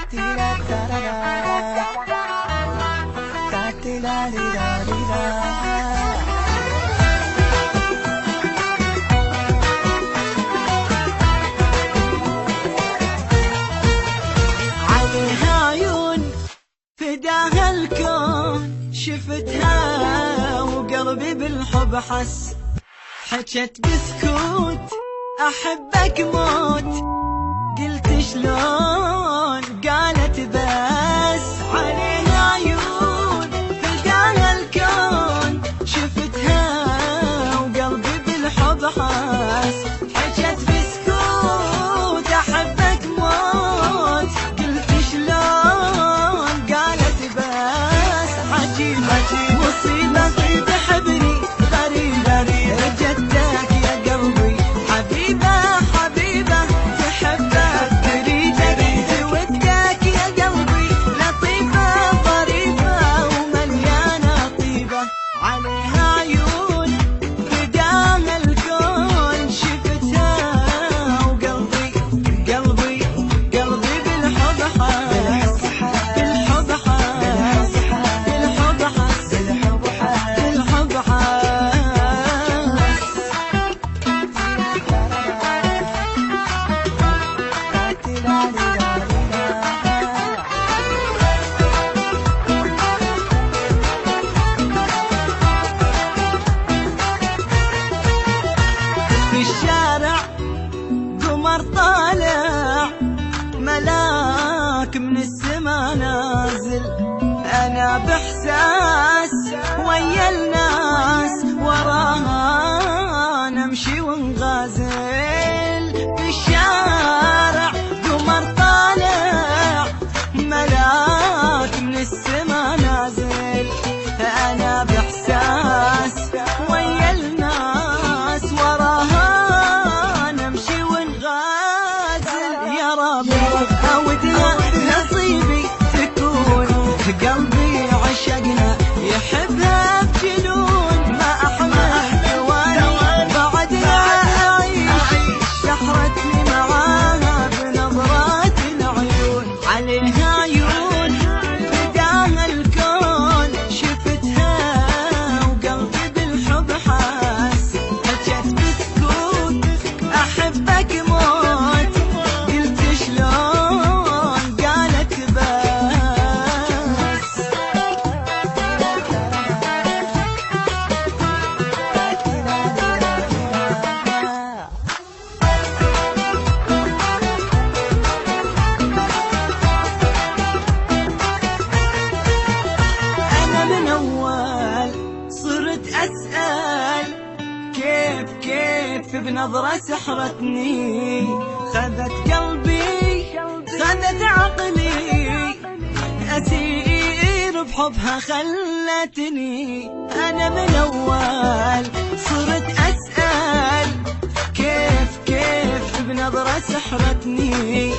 عليها عيون فداها الكون، شفتها وقلبي بالحب حس، حكت بسكوت أحبك موت، قلت شلون قالت بس. عليها عيون فداها الكون، شفتها وقلبي بالحب حس، حكت بسكوت أحبك موت، قلت شلون قالت بس. عجيبة مصيبة تحبني غريبة، جدك يا قلبي حبيبة حبيبة، تحبك تريدك ودك يا قلبي، لطيفة ظريفة ومليانة طيبة. عليها عيون فداها الكون، شفتها وقلبي قلبي قلبي بالحب حس، بالحب حس، بالحب حس، بالحب حس. في الشارع قمر طالع، ملاك من السما نازل، أنا بإحساس ويا الناس، وراها نمشي ونغازل. في الشارع قمر طالع، ملاك من السما نازل، أنا بإحساس ويا الناس، وراها نمشي ونغازل. يا ربي أودنا نصيبي تكون، قلبي عشقنا يحبها بجنون، ما أحمل ثواني بعدها أعيش، سحرتني معاها بنظرات العيون. عليها عيون فداها الكون، شفتها وقلبي بالحب حس، حكت بسكوت أحبك موت، قلت شلون قالت بس. أنا من أول صرت أسأل، كيف بنظرة سحرتني، خذت قلبي خذت عقلي، أسير بحبها خلتني. أنا من أول صرت أسأل، كيف بنظرة سحرتني،